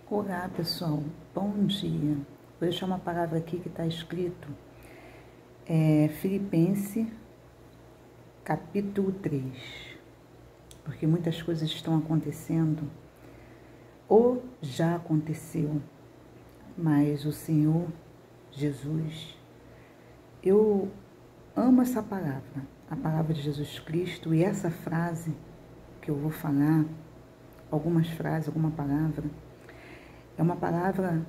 Olá pessoal, bom dia. Vou deixar uma palavra aqui que está escrito Filipenses capítulo 3, porque muitas coisas estão acontecendo ou já aconteceu, mas o Senhor Jesus, eu amo essa palavra, a palavra de Jesus Cristo, e essa frase que eu vou falar, algumas frases, alguma palavra, é uma palavra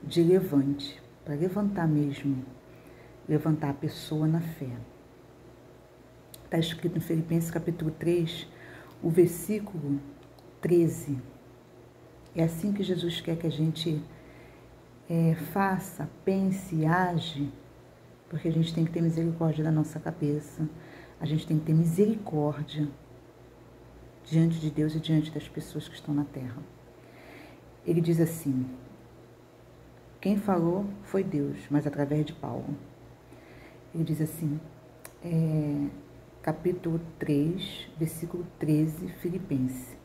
de levante, para levantar mesmo, levantar a pessoa na fé. Está escrito em Filipenses capítulo 3, o versículo 13. É assim que Jesus quer que a gente faça, pense, age, porque a gente tem que ter misericórdia da nossa cabeça, a gente tem que ter misericórdia diante de Deus e diante das pessoas que estão na terra. Ele diz assim, quem falou foi Deus, mas através de Paulo. Ele diz assim, capítulo 3, versículo 13, Filipenses.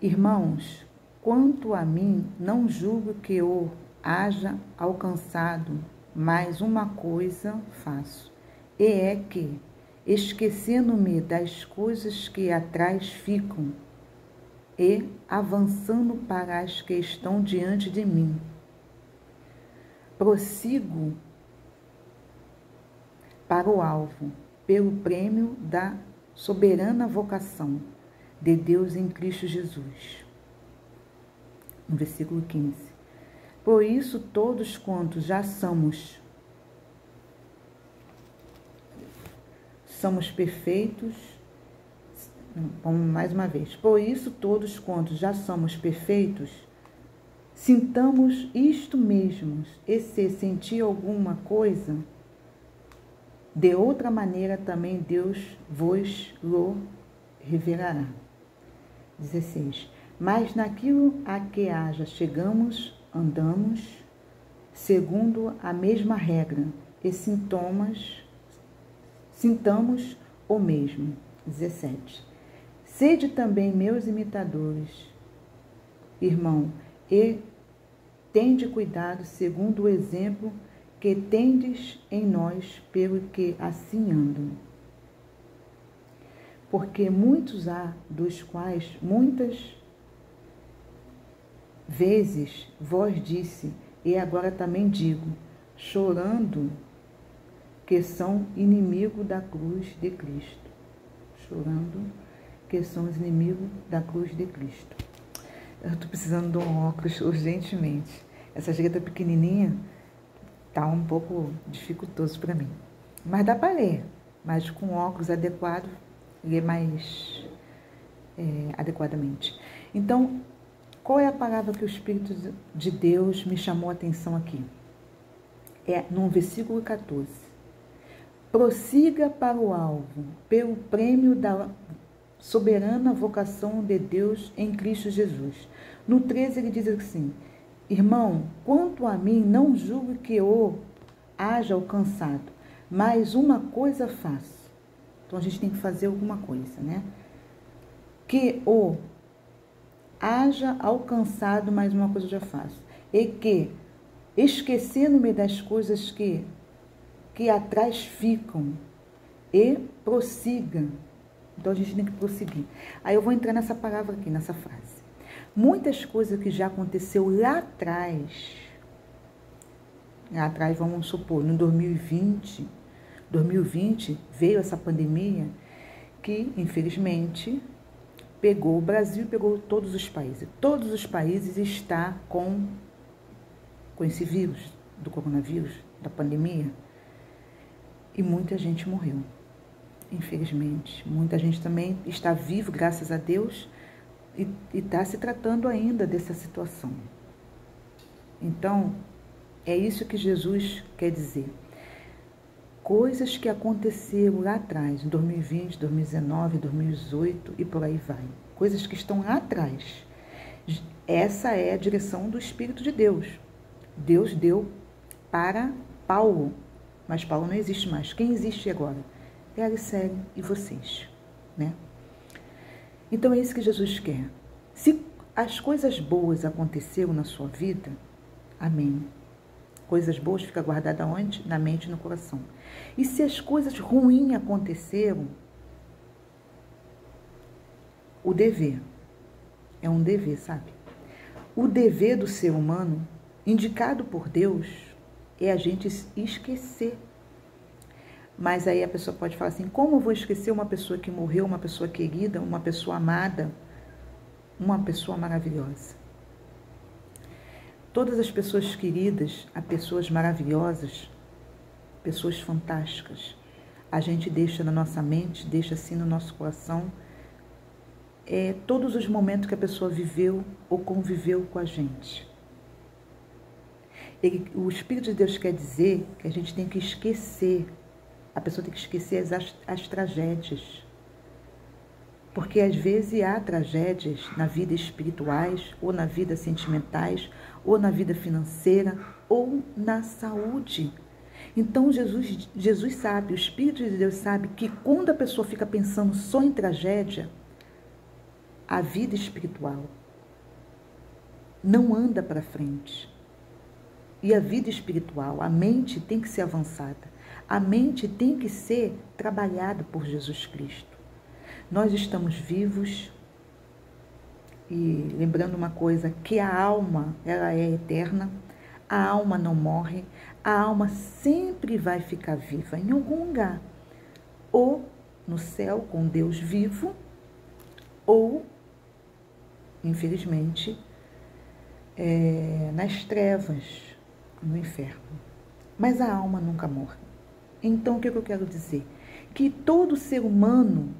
Irmãos, quanto a mim, não julgo que eu haja alcançado, mas uma coisa faço, e é que, esquecendo-me das coisas que atrás ficam, e avançando para as que estão diante de mim, prossigo para o alvo, pelo prêmio da soberana vocação de Deus em Cristo Jesus. No versículo 15. Por isso, todos quantos já somos perfeitos. Vamos mais uma vez. Por isso, todos quantos já somos perfeitos, sintamos isto mesmo, e se sentir alguma coisa, de outra maneira também Deus vos lo revelará. 16. Mas naquilo a que haja chegamos, andamos, segundo a mesma regra, e sintamos o mesmo. 17. Sede também meus imitadores, irmão, e tende cuidado segundo o exemplo que tendes em nós, pelo que assim andam. Porque muitos há, dos quais muitas vezes vós disse, e agora também digo, chorando, que são inimigos da cruz de Cristo. Chorando, que são os inimigos da cruz de Cristo. Eu estou precisando de um óculos urgentemente. Essa letra pequenininha está um pouco dificultoso para mim. Mas dá para ler. Mas com óculos adequado, ler mais adequadamente. Então, qual é a palavra que o Espírito de Deus me chamou a atenção aqui? É no versículo 14. Prossiga para o alvo, pelo prêmio da soberana vocação de Deus em Cristo Jesus. No 13 ele diz assim, irmão, quanto a mim, não julgo que eu haja alcançado, mas uma coisa faço. Então a gente tem que fazer alguma coisa, né? Que o haja alcançado, mas uma coisa eu já faço. E que, esquecendo-me das coisas que atrás ficam, e prossiga. Então, a gente tem que prosseguir. Aí eu vou entrar nessa palavra aqui, nessa frase. Muitas coisas que já aconteceu lá atrás, vamos supor, no 2020 veio essa pandemia que, infelizmente, pegou o Brasil, pegou todos os países. Todos os países estão com esse vírus, do coronavírus, da pandemia. E muita gente morreu. Infelizmente, muita gente também está vivo, graças a Deus, e está se tratando ainda dessa situação. Então, é isso que Jesus quer dizer. Coisas que aconteceram lá atrás, em 2020, 2019, 2018 e por aí vai. Coisas que estão lá atrás. Essa é a direção do Espírito de Deus. Deus deu para Paulo, mas Paulo não existe mais. Quem existe agora? É a Alicélia e vocês, né? Então é isso que Jesus quer. Se as coisas boas aconteceram na sua vida, amém. Coisas boas ficam guardadas onde? Na mente e no coração. E se as coisas ruins aconteceram, o dever, é um dever, sabe? O dever do ser humano, indicado por Deus, é a gente esquecer. Mas aí a pessoa pode falar assim, como eu vou esquecer uma pessoa que morreu, uma pessoa querida, uma pessoa amada, uma pessoa maravilhosa? Todas as pessoas queridas, as pessoas maravilhosas, pessoas fantásticas, a gente deixa na nossa mente, deixa assim no nosso coração, todos os momentos que a pessoa viveu ou conviveu com a gente. O Espírito de Deus quer dizer que a gente tem que esquecer, a pessoa tem que esquecer as tragédias. Porque às vezes há tragédias na vida espirituais, ou na vida sentimentais, ou na vida financeira, ou na saúde. Então Jesus sabe, o Espírito de Deus sabe que quando a pessoa fica pensando só em tragédia, a vida espiritual não anda para frente. E a vida espiritual, a mente tem que ser avançada. A mente tem que ser trabalhada por Jesus Cristo. Nós estamos vivos e lembrando uma coisa, que a alma, ela é eterna, a alma não morre, a alma sempre vai ficar viva em algum lugar. Ou no céu com Deus vivo, ou, infelizmente, nas trevas, no inferno. Mas a alma nunca morre. Então, o que eu quero dizer? Que todo ser humano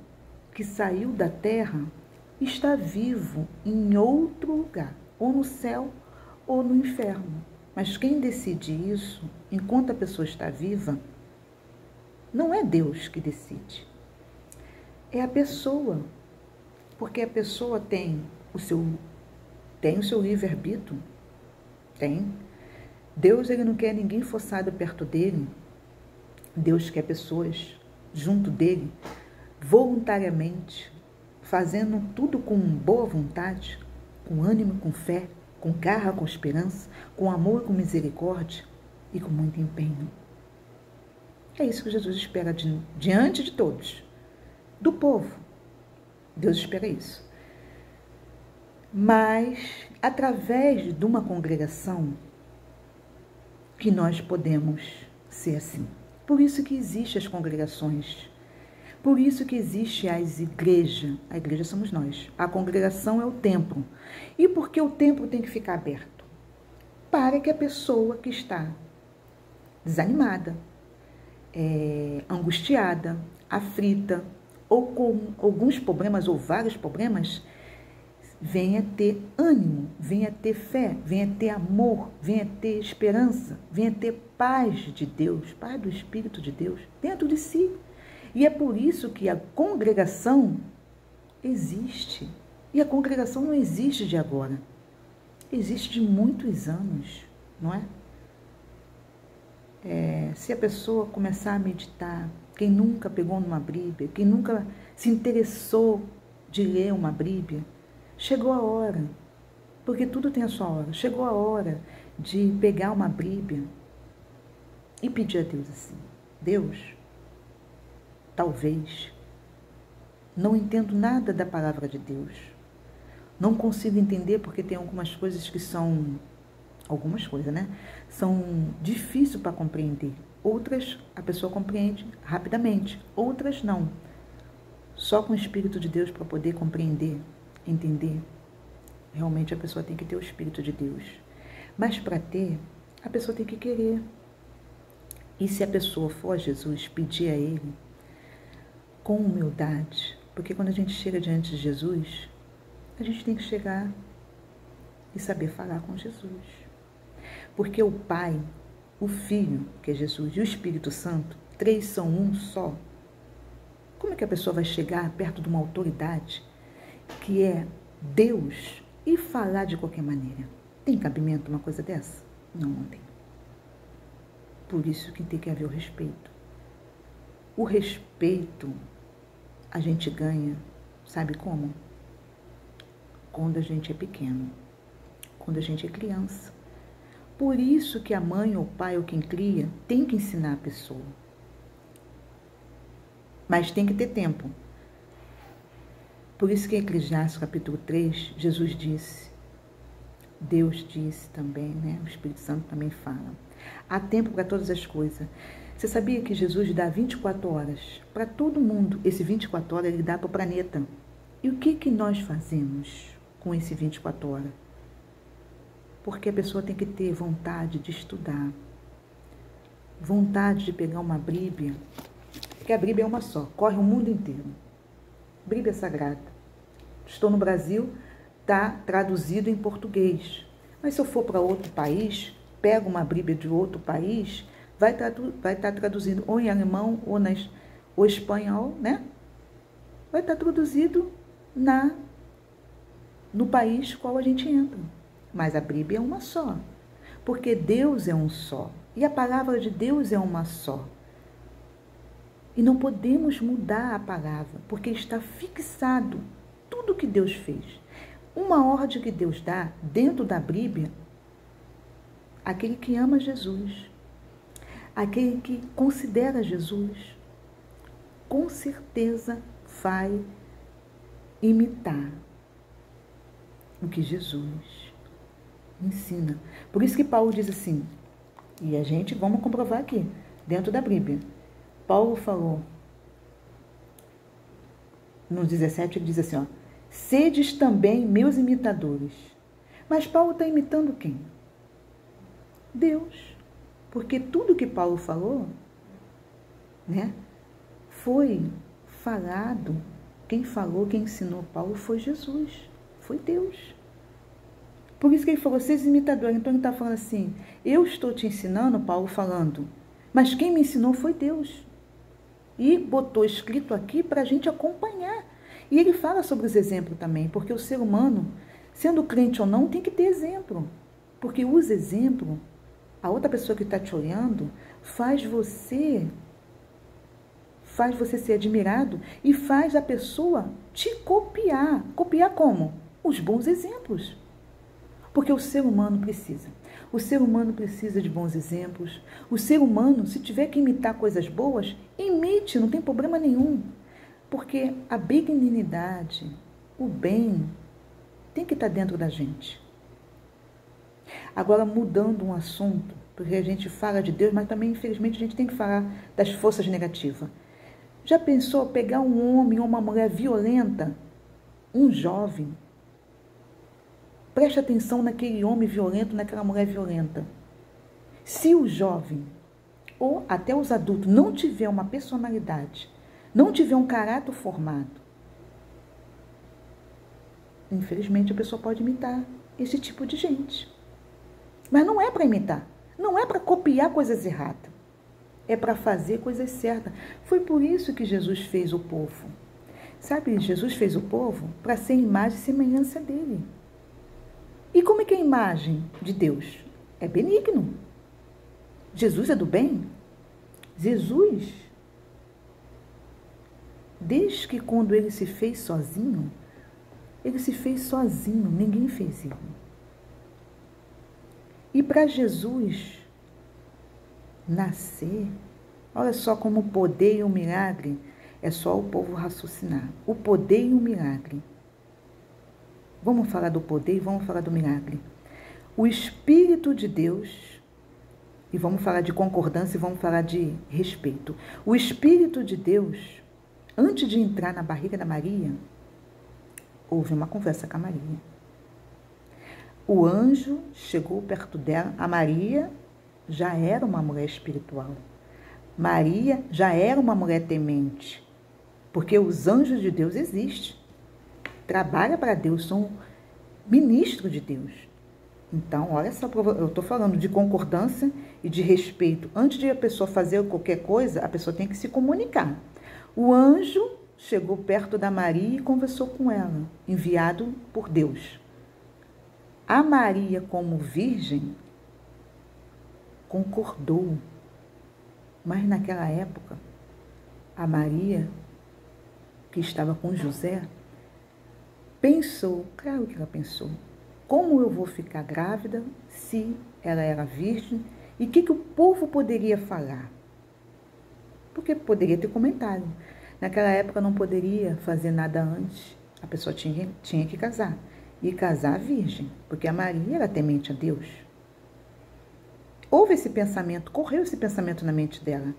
que saiu da terra está vivo em outro lugar, ou no céu ou no inferno. Mas quem decide isso, enquanto a pessoa está viva, não é Deus que decide. É a pessoa. Porque a pessoa tem o seu livre-arbítrio. Tem. Deus, ele não quer ninguém forçado perto dele. Deus quer pessoas junto dele, voluntariamente, fazendo tudo com boa vontade, com ânimo, com fé, com garra, com esperança, com amor, com misericórdia e com muito empenho. É isso que Jesus espera diante de todos, do povo. Deus espera isso. Mas, através de uma congregação, que nós podemos ser assim. Por isso que existem as congregações. Por isso que existe as igrejas. A igreja somos nós. A congregação é o templo. E por que o templo tem que ficar aberto? Para que a pessoa que está desanimada, angustiada, aflita, ou com alguns problemas ou vários problemas, venha ter ânimo, venha ter fé, venha ter amor, venha ter esperança, venha ter paz de Deus, paz do Espírito de Deus dentro de si. E é por isso que a congregação existe. E a congregação não existe de agora. Existe de muitos anos, não é? Se a pessoa começar a meditar, quem nunca pegou numa Bíblia, quem nunca se interessou de ler uma Bíblia, chegou a hora, porque tudo tem a sua hora, chegou a hora de pegar uma Bíblia e pedir a Deus assim: Deus, talvez, não entendo nada da palavra de Deus, não consigo entender porque tem algumas coisas que são, são difíceis para compreender. Outras a pessoa compreende rapidamente, outras não. Só com o Espírito de Deus para poder compreender, entender. Realmente a pessoa tem que ter o Espírito de Deus. Mas para ter, a pessoa tem que querer. E se a pessoa for a Jesus, pedir a Ele com humildade, porque quando a gente chega diante de Jesus, a gente tem que chegar e saber falar com Jesus. Porque o Pai, o Filho, que é Jesus, e o Espírito Santo, 3 são um só. Como é que a pessoa vai chegar perto de uma autoridade que é Deus e falar de qualquer maneira? Tem cabimento uma coisa dessa? Não, não tem. Por isso que tem que haver o respeito. O respeito a gente ganha, sabe como? quando a gente é pequeno, quando a gente é criança. Por isso que a mãe ou o pai ou quem cria tem que ensinar a pessoa. Mas tem que ter tempo. Por isso que em Eclesiastes capítulo 3, Jesus disse, Deus disse também, né? O Espírito Santo também fala. Há tempo para todas as coisas. Você sabia que Jesus dá 24 horas para todo mundo? Esse 24 horas ele dá para o planeta. E o que nós fazemos com esse 24 horas? Porque a pessoa tem que ter vontade de estudar, vontade de pegar uma Bíblia, porque a Bíblia é uma só, corre o mundo inteiro. Bíblia Sagrada. Estou no Brasil, está traduzido em português. Mas se eu for para outro país, pego uma Bíblia de outro país, vai estar traduzido ou em alemão ou espanhol, né? Vai estar traduzido no país qual a gente entra. Mas a Bíblia é uma só, porque Deus é um só. E a palavra de Deus é uma só. E não podemos mudar a palavra, porque está fixado tudo que Deus fez. Uma ordem que Deus dá dentro da Bíblia, aquele que ama Jesus, aquele que considera Jesus, com certeza vai imitar o que Jesus ensina. Por isso que Paulo diz assim, e a gente, vamos comprovar aqui, dentro da Bíblia. Paulo falou, no 17, ele diz assim, ó, sedes também meus imitadores. Mas Paulo está imitando quem? Deus. Porque tudo que Paulo falou, né, foi falado, quem falou, quem ensinou Paulo foi Jesus, foi Deus. Por isso que ele falou, seis imitadores. Então ele está falando assim, eu estou te ensinando, Paulo falando, mas quem me ensinou foi Deus. E botou escrito aqui para a gente acompanhar. E ele fala sobre os exemplos também, porque o ser humano, sendo crente ou não, tem que ter exemplo. Porque os exemplos, a outra pessoa que está te olhando, faz você ser admirado e faz a pessoa te copiar. Copiar como? Os bons exemplos. Porque o ser humano precisa. O ser humano precisa de bons exemplos. O ser humano, se tiver que imitar coisas boas, imite, não tem problema nenhum. Porque a benignidade, o bem, tem que estar dentro da gente. Agora, mudando um assunto, porque a gente fala de Deus, mas também, infelizmente, a gente tem que falar das forças negativas. Já pensou pegar um homem ou uma mulher violenta, um jovem? Preste atenção naquele homem violento, naquela mulher violenta. Se o jovem, ou até os adultos, não tiver uma personalidade, não tiver um caráter formado, infelizmente a pessoa pode imitar esse tipo de gente. Mas não é para imitar, não é para copiar coisas erradas, é para fazer coisas certas. Foi por isso que Jesus fez o povo. Sabe, Jesus fez o povo para ser imagem e semelhança dele. E como é que é a imagem de Deus? É benigno. Jesus é do bem. Jesus, desde que quando ele se fez sozinho, ninguém fez isso. E para Jesus nascer, olha só como o poder e o milagre é só o povo raciocinar. O poder e o milagre. Vamos falar do poder e vamos falar do milagre. O Espírito de Deus, e vamos falar de concordância e vamos falar de respeito. O Espírito de Deus, antes de entrar na barriga da Maria, houve uma conversa com a Maria. O anjo chegou perto dela. A Maria já era uma mulher espiritual. Maria já era uma mulher temente. Porque os anjos de Deus existem. Trabalha para Deus, são ministros de Deus. Então, olha só, eu estou falando de concordância e de respeito. Antes de a pessoa fazer qualquer coisa, a pessoa tem que se comunicar. O anjo chegou perto da Maria e conversou com ela, enviado por Deus. A Maria, como virgem, concordou. Mas naquela época, a Maria, que estava com José, pensou, claro que ela pensou, como eu vou ficar grávida se ela era virgem? E o que o povo poderia falar? Porque poderia ter comentário. Naquela época não poderia fazer nada antes. A pessoa tinha que casar. E casar virgem, porque a Maria era temente a Deus. Houve esse pensamento, correu esse pensamento na mente dela.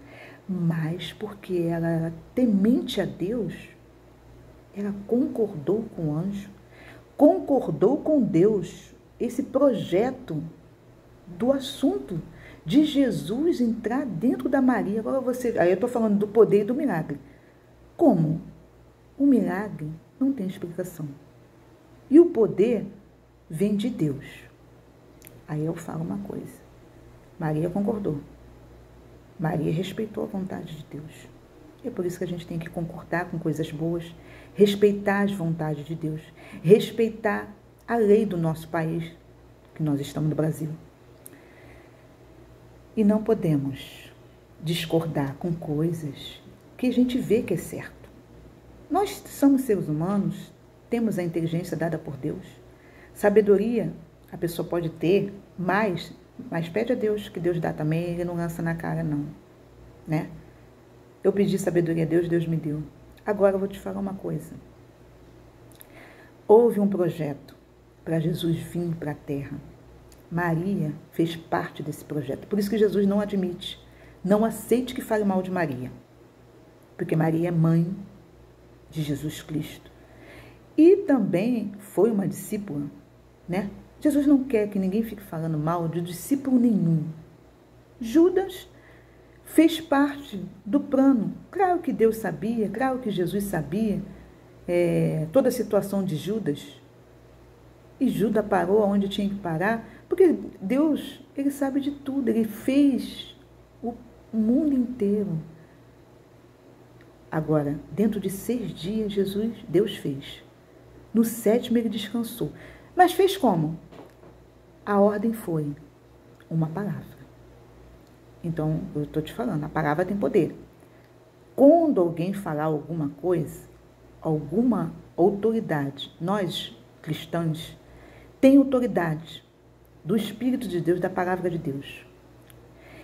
Mas porque ela era temente a Deus, ela concordou com o anjo, concordou com Deus, esse projeto do assunto de Jesus entrar dentro da Maria. Agora aí eu estou falando do poder e do milagre. Como? O milagre não tem explicação. E o poder vem de Deus. Aí eu falo uma coisa. Maria concordou. Maria respeitou a vontade de Deus. E é por isso que a gente tem que concordar com coisas boas, respeitar as vontades de Deus, respeitar a lei do nosso país, que nós estamos no Brasil. E não podemos discordar com coisas que a gente vê que é certo. Nós somos seres humanos, temos a inteligência dada por Deus. Sabedoria a pessoa pode ter, mas pede a Deus, que Deus dá também, Ele não lança na cara não, né? Eu pedi sabedoria a Deus, Deus me deu. Agora eu vou te falar uma coisa. Houve um projeto para Jesus vir para a terra. Maria fez parte desse projeto. Por isso que Jesus não admite, não aceite que fale mal de Maria. Porque Maria é mãe de Jesus Cristo. E também foi uma discípula, né? Jesus não quer que ninguém fique falando mal de discípulo nenhum. Judas fez parte do plano. Claro que Deus sabia, claro que Jesus sabia toda a situação de Judas. E Judas parou onde tinha que parar, porque Deus, Ele sabe de tudo. Ele fez o mundo inteiro. Agora, dentro de 6 dias, Deus fez. No 7º Ele descansou. Mas fez como? A ordem foi uma palavra. Então, eu estou te falando, a palavra tem poder. Quando alguém falar alguma coisa, alguma autoridade, nós, cristãos, tem autoridade do Espírito de Deus, da palavra de Deus.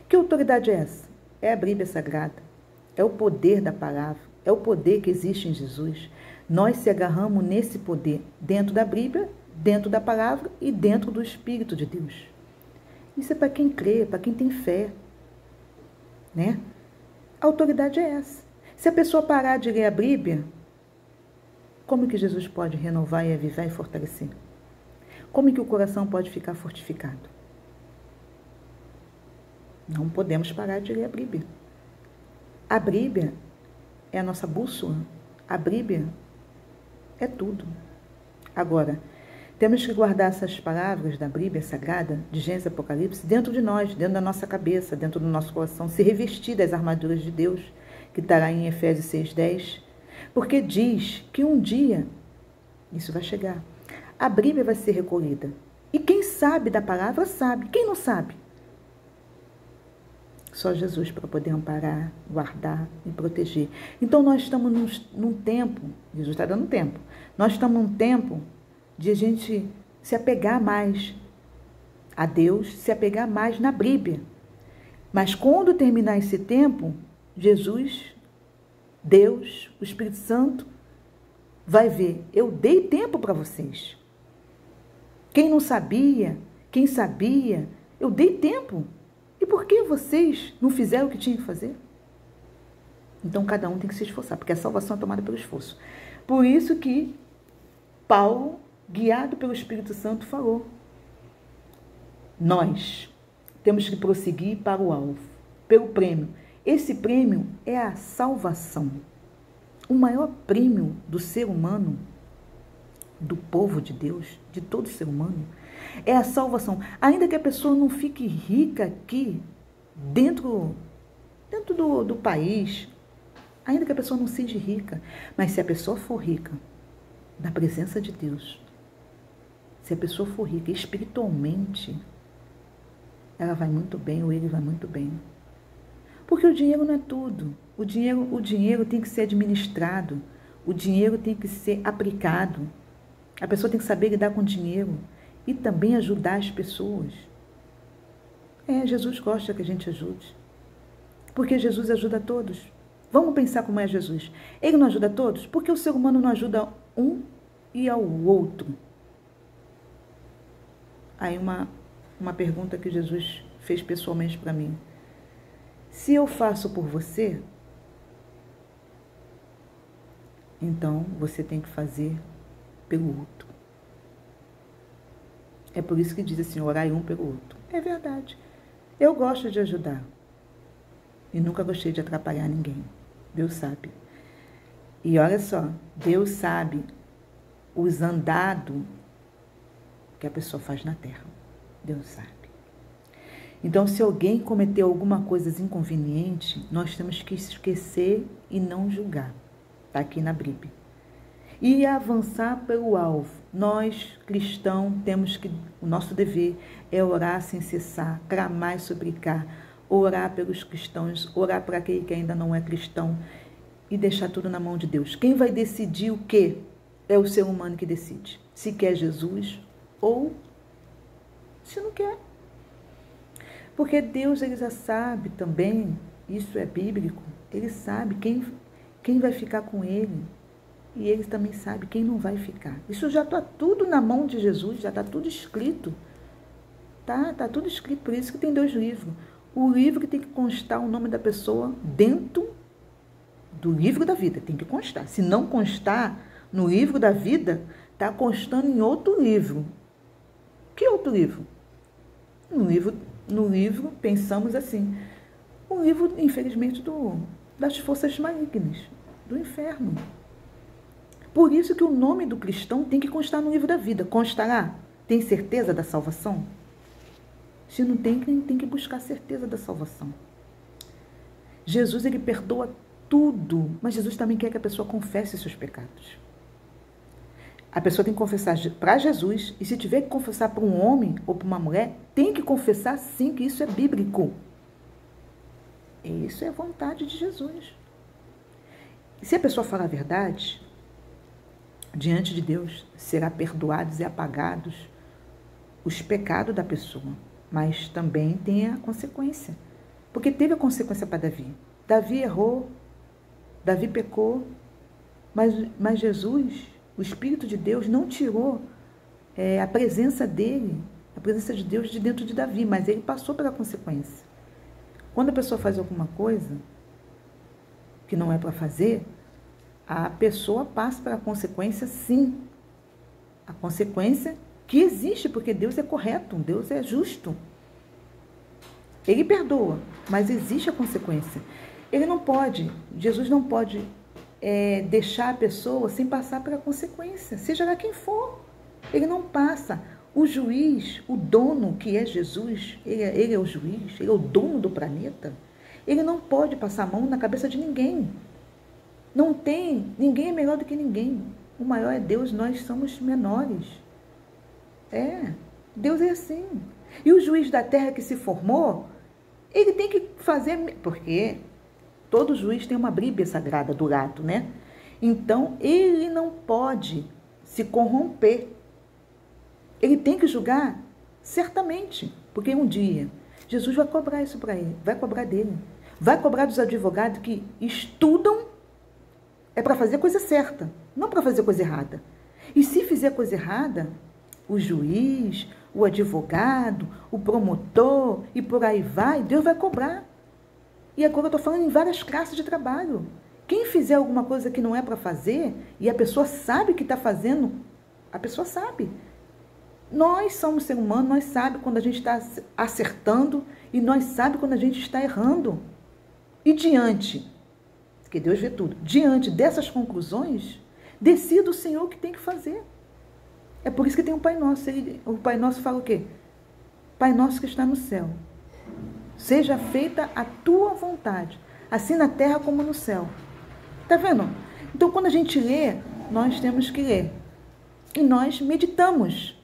Que autoridade é essa? É a Bíblia Sagrada. É o poder da palavra. É o poder que existe em Jesus. Nós se agarramos nesse poder dentro da Bíblia, dentro da palavra e dentro do Espírito de Deus. Isso é para quem crê, para quem tem fé, né? A autoridade é essa. Se a pessoa parar de ler a Bíblia, como que Jesus pode renovar e avivar e fortalecer? Como que o coração pode ficar fortificado? Não podemos parar de ler a Bíblia. A Bíblia é a nossa bússola. A Bíblia é tudo. Agora, temos que guardar essas palavras da Bíblia Sagrada, de Gênesis e Apocalipse, dentro de nós, dentro da nossa cabeça, dentro do nosso coração, se revestir das armaduras de Deus, que está lá em Efésios 6:10, porque diz que um dia isso vai chegar. A Bíblia vai ser recolhida. E quem sabe da palavra sabe. Quem não sabe? Só Jesus para poder amparar, guardar e proteger. Então nós estamos num tempo, Jesus está dando tempo, nós estamos num tempo de a gente se apegar mais a Deus, se apegar mais na Bíblia. Mas quando terminar esse tempo, Jesus, Deus, o Espírito Santo, vai ver, eu dei tempo para vocês. Quem não sabia, quem sabia, eu dei tempo. E por que vocês não fizeram o que tinham que fazer? Então cada um tem que se esforçar, porque a salvação é tomada pelo esforço. Por isso que Paulo, guiado pelo Espírito Santo, falou: nós temos que prosseguir para o alvo, pelo prêmio. Esse prêmio é a salvação. O maior prêmio do ser humano, do povo de Deus, de todo ser humano, é a salvação. Ainda que a pessoa não fique rica aqui, dentro do país, ainda que a pessoa não seja rica, mas se a pessoa for rica na presença de Deus, se a pessoa for rica espiritualmente, ela vai muito bem, ou ele vai muito bem. Porque o dinheiro não é tudo. O dinheiro tem que ser administrado. O dinheiro tem que ser aplicado. A pessoa tem que saber lidar com dinheiro e também ajudar as pessoas. Jesus gosta que a gente ajude, porque Jesus ajuda a todos. Vamos pensar como é Jesus. Ele não ajuda a todos? Porque o ser humano não ajuda um e ao outro. Aí uma pergunta que Jesus fez pessoalmente para mim. Se eu faço por você, então você tem que fazer pelo outro. É por isso que diz assim, orai um pelo outro. É verdade. Eu gosto de ajudar. E nunca gostei de atrapalhar ninguém. Deus sabe. E olha só, Deus sabe os andados que a pessoa faz na terra. Deus sabe. Então, se alguém cometeu alguma coisa inconveniente, nós temos que esquecer e não julgar. Está aqui na Bíblia. E avançar pelo alvo. Nós, cristãos, temos que... O nosso dever é orar sem cessar, clamar e suplicar, orar pelos cristãos, orar para aquele que ainda não é cristão e deixar tudo na mão de Deus. Quem vai decidir o quê? É o ser humano que decide. Se quer Jesus ou se não quer. Porque Deus, ele já sabe também, isso é bíblico, ele sabe quem vai ficar com ele. E ele também sabe quem não vai ficar. Isso já está tudo na mão de Jesus, já está tudo escrito. Tá tudo escrito, por isso que tem 2 livros. O livro que tem que constar o nome da pessoa dentro do livro da vida, tem que constar. Se não constar no livro da vida, está constando em outro livro. Que outro livro? No livro, pensamos assim, o livro, infelizmente, das forças malignas, do inferno. Por isso que o nome do cristão tem que constar no livro da vida. Constará? Tem certeza da salvação? Se não tem, tem que buscar certeza da salvação. Jesus, ele perdoa tudo, mas Jesus também quer que a pessoa confesse seus pecados. A pessoa tem que confessar para Jesus, e se tiver que confessar para um homem ou para uma mulher, tem que confessar sim, que isso é bíblico. E isso é a vontade de Jesus. E se a pessoa falar a verdade, diante de Deus será perdoados e apagados os pecados da pessoa, mas também tem a consequência, porque teve a consequência para Davi. Davi errou, Davi pecou, mas Jesus, o Espírito de Deus, não tirou a presença dele, a presença de Deus de dentro de Davi, mas ele passou pela consequência. Quando a pessoa faz alguma coisa que não é para fazer, a pessoa passa pela consequência, sim. A consequência que existe, porque Deus é correto, Deus é justo. Ele perdoa, mas existe a consequência. Jesus não pode deixar a pessoa sem passar pela consequência, seja lá quem for. Ele não passa. O juiz, o dono que é Jesus, ele é o juiz, ele é o dono do planeta, ele não pode passar a mão na cabeça de ninguém. Não tem, ninguém é melhor do que ninguém. O maior é Deus, nós somos menores. Deus é assim. E o juiz da terra que se formou, ele tem que fazer, porque todo juiz tem uma Bíblia sagrada do lado, né? Então, ele não pode se corromper. Ele tem que julgar certamente, porque um dia Jesus vai cobrar isso para ele, vai cobrar dele, vai cobrar dos advogados que estudam para fazer coisa certa, não para fazer coisa errada. E se fizer coisa errada, o juiz, o advogado, o promotor e por aí vai, Deus vai cobrar. E agora eu estou falando em várias classes de trabalho. Quem fizer alguma coisa que não é para fazer e a pessoa sabe que está fazendo, a pessoa sabe. Nós somos seres humanos, nós sabemos quando a gente está acertando e nós sabemos quando a gente está errando. E diante, porque Deus vê tudo, diante dessas conclusões, decida o Senhor o que tem que fazer. É por isso que tem o Pai Nosso. O Pai Nosso fala o quê? Pai Nosso que está no céu, seja feita a tua vontade, assim na terra como no céu. Tá vendo? Então, quando a gente lê, nós temos que ler. E nós meditamos.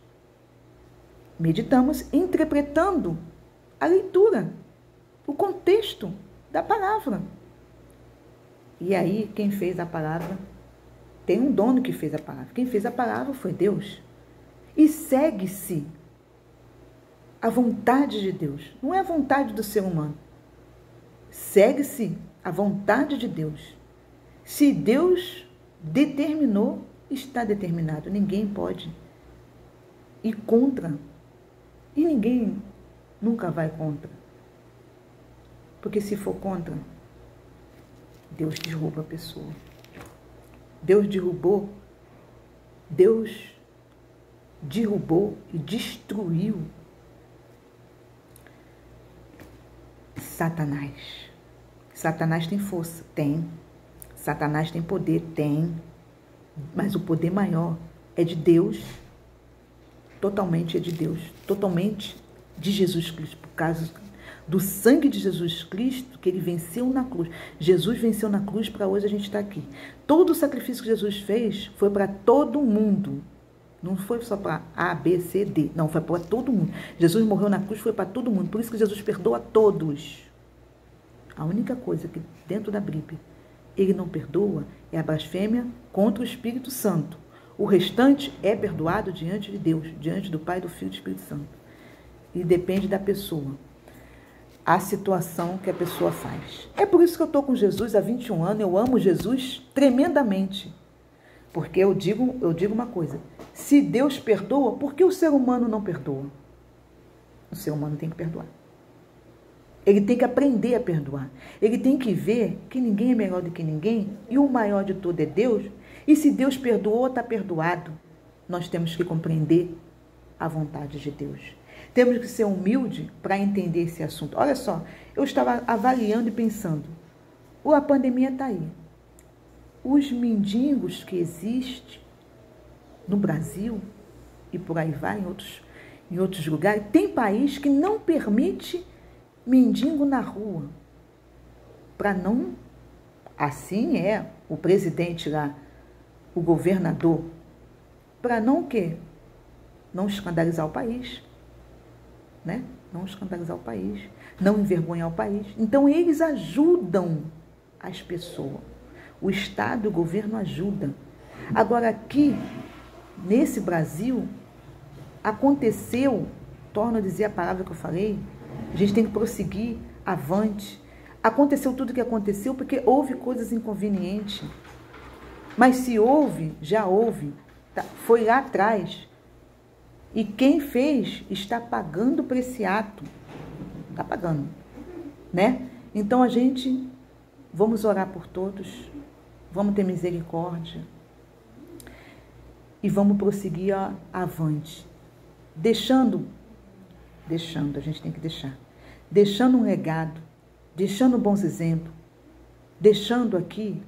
Meditamos interpretando a leitura, o contexto da palavra. E aí, quem fez a palavra Tem um dono que fez a palavra. Quem fez a palavra foi Deus. E segue-se a vontade de Deus. Não é a vontade do ser humano. Segue-se a vontade de Deus. Se Deus determinou, está determinado. Ninguém pode ir contra. E ninguém nunca vai contra. Porque se for contra, Deus derruba a pessoa. Deus derrubou e destruiu Satanás. Satanás tem força? Tem. Satanás tem poder? Tem. Mas o poder maior é de Deus. Totalmente é de Deus. Totalmente de Jesus Cristo. Por causa do sangue de Jesus Cristo, que ele venceu na cruz. Jesus venceu na cruz para hoje a gente estar aqui. Todo o sacrifício que Jesus fez foi para todo mundo. Não foi só para A, B, C, D. Não, foi para todo mundo. Jesus morreu na cruz, foi para todo mundo. Por isso que Jesus perdoa a todos. A única coisa que dentro da Bíblia ele não perdoa é a blasfêmia contra o Espírito Santo. O restante é perdoado diante de Deus, diante do Pai, do Filho e do Espírito Santo. E depende da pessoa. A situação que a pessoa faz. É por isso que eu estou com Jesus há 21 anos, eu amo Jesus tremendamente. Porque eu digo uma coisa, se Deus perdoa, por que o ser humano não perdoa? O ser humano tem que perdoar. Ele tem que aprender a perdoar. Ele tem que ver que ninguém é melhor do que ninguém e o maior de tudo é Deus. E se Deus perdoou, está perdoado. Nós temos que compreender a vontade de Deus. Temos que ser humilde para entender esse assunto. Olha só, eu estava avaliando e pensando, a pandemia está aí. Os mendigos que existem no Brasil e por aí vai, em outros lugares, tem país que não permite mendigo na rua. Para não, assim é o presidente lá, o governador, para não o quê? Não escandalizar o país. Né? Não escandalizar o país, não envergonhar o país. Então, eles ajudam as pessoas. O Estado e o governo ajudam. Agora, aqui, nesse Brasil, aconteceu, torno a dizer a palavra que eu falei, a gente tem que prosseguir avante. Aconteceu tudo o que aconteceu porque houve coisas inconvenientes. Mas se houve, já houve, foi lá atrás. E quem fez está pagando por esse ato. Está pagando, né? Então a gente, vamos orar por todos, vamos ter misericórdia e vamos prosseguir avante. Deixando, a gente tem que deixando um legado, deixando bons exemplos, deixando aqui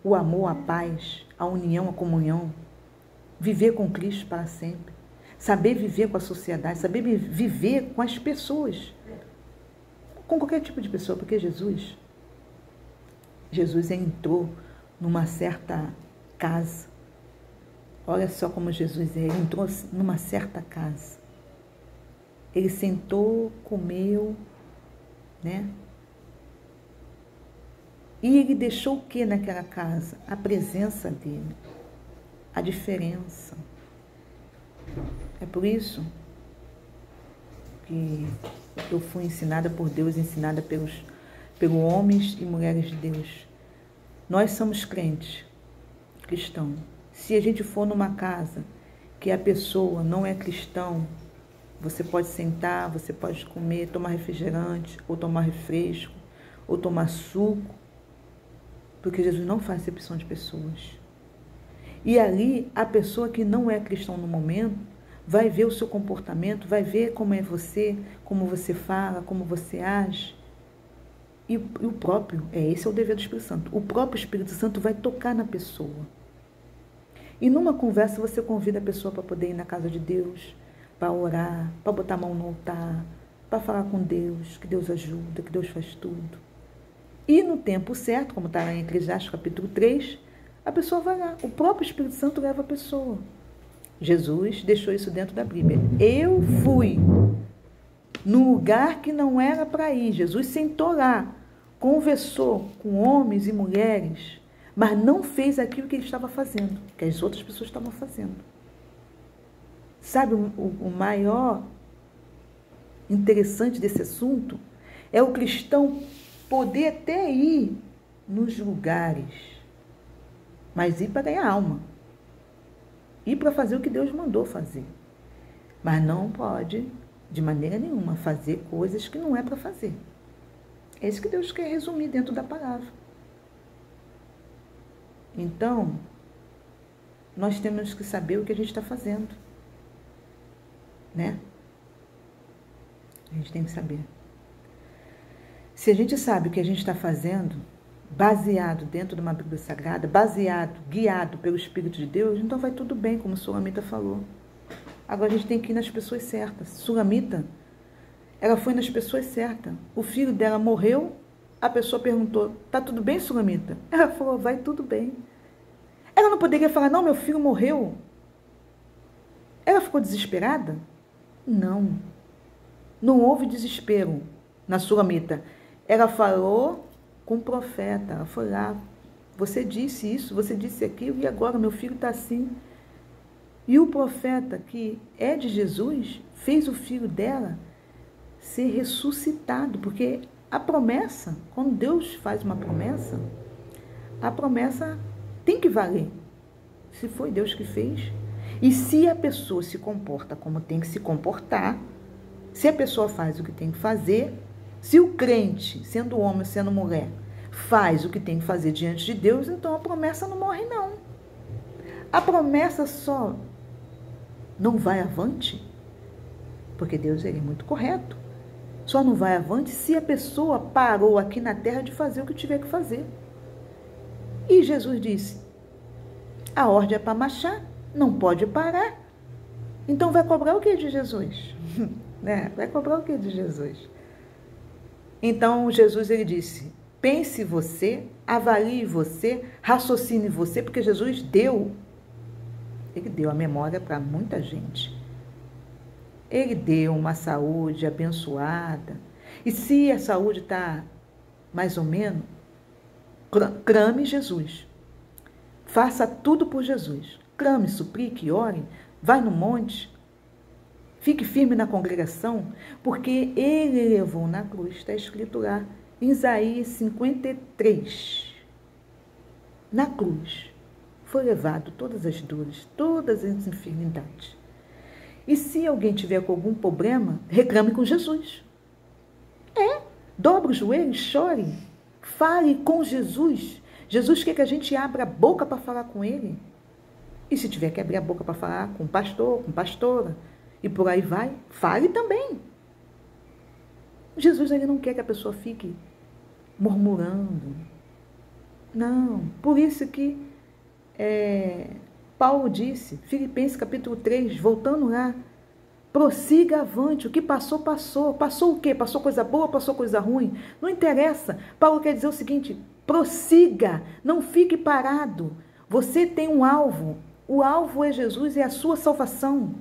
o amor, a paz, a união, a comunhão, viver com Cristo para sempre. Saber viver com a sociedade, saber viver com as pessoas, com qualquer tipo de pessoa, porque Jesus entrou numa certa casa. Olha só como Jesus é, ele entrou numa certa casa. Ele sentou, comeu, né? E ele deixou o que naquela casa? A presença dele, a diferença. É por isso que eu fui ensinada por Deus, ensinada pelos homens e mulheres de Deus. Nós somos crentes, cristãos. Se a gente for numa casa que a pessoa não é cristão, você pode sentar, você pode comer, tomar refrigerante, ou tomar refresco, ou tomar suco, porque Jesus não faz acepção de pessoas. E ali, a pessoa que não é cristão no momento, vai ver o seu comportamento, vai ver como é você, como você fala, como você age. E o próprio, esse é o dever do Espírito Santo, o próprio Espírito Santo vai tocar na pessoa. E numa conversa você convida a pessoa para poder ir na casa de Deus, para orar, para botar a mão no altar, para falar com Deus, que Deus ajuda, que Deus faz tudo. E no tempo certo, como está em Eclesiastes capítulo 3, a pessoa vai lá, o próprio Espírito Santo leva a pessoa. Jesus deixou isso dentro da Bíblia. Eu fui num lugar que não era para ir. Jesus sentou lá, conversou com homens e mulheres, mas não fez aquilo que ele estava fazendo, que as outras pessoas estavam fazendo. Sabe, o maior interessante desse assunto é o cristão poder até ir nos lugares, mas ir para ganhar alma, ir para fazer o que Deus mandou fazer, mas não pode, de maneira nenhuma, fazer coisas que não é para fazer. É isso que Deus quer resumir dentro da palavra. Então, nós temos que saber o que a gente está fazendo, né? A gente tem que saber. Se a gente sabe o que a gente está fazendo, baseado dentro de uma Bíblia Sagrada, baseado, guiado pelo Espírito de Deus, então vai tudo bem, como Sulamita falou. Agora a gente tem que ir nas pessoas certas. Sulamita, ela foi nas pessoas certas. O filho dela morreu, a pessoa perguntou, tá tudo bem, Sulamita? Ela falou, vai tudo bem. Ela não poderia falar, não, meu filho morreu. Ela ficou desesperada? Não. Não houve desespero na Sulamita. Ela falou com o profeta. Ela foi lá. Você disse isso, você disse aquilo, e agora meu filho está assim. E o profeta, que é de Jesus, fez o filho dela ser ressuscitado. Porque a promessa, quando Deus faz uma promessa, a promessa tem que valer. Se foi Deus que fez. E se a pessoa se comporta como tem que se comportar, se a pessoa faz o que tem que fazer, se o crente, sendo homem ou sendo mulher, faz o que tem que fazer diante de Deus, então a promessa não morre, não. A promessa só não vai avante, porque Deus ele é muito correto, só não vai avante se a pessoa parou aqui na terra de fazer o que tiver que fazer. E Jesus disse, a ordem é para marchar, não pode parar. Então vai cobrar o que de Jesus? Né? Vai cobrar o que de Jesus? Então Jesus ele disse, pense você, avalie você, raciocine você, porque Jesus ele deu a memória para muita gente. Ele deu uma saúde abençoada. E se a saúde está mais ou menos, clame Jesus. Faça tudo por Jesus. Clame, suplique, ore, vai no monte, fique firme na congregação, porque ele levou na cruz, está escrito lá, em Isaías 53. Na cruz foi levado todas as dores, todas as enfermidades. E se alguém tiver com algum problema, reclame com Jesus. Dobre os joelhos, chore, fale com Jesus. Jesus quer que a gente abra a boca para falar com ele. E se tiver que abrir a boca para falar com o pastor, com pastora, e por aí vai, fale também. Jesus ele não quer que a pessoa fique murmurando. Não, por isso que Paulo disse, Filipenses capítulo 3, voltando lá, prossiga avante, o que passou, passou. Passou o quê? Passou coisa boa, passou coisa ruim? Não interessa. Paulo quer dizer o seguinte, prossiga, não fique parado. Você tem um alvo. O alvo é Jesus, é a sua salvação.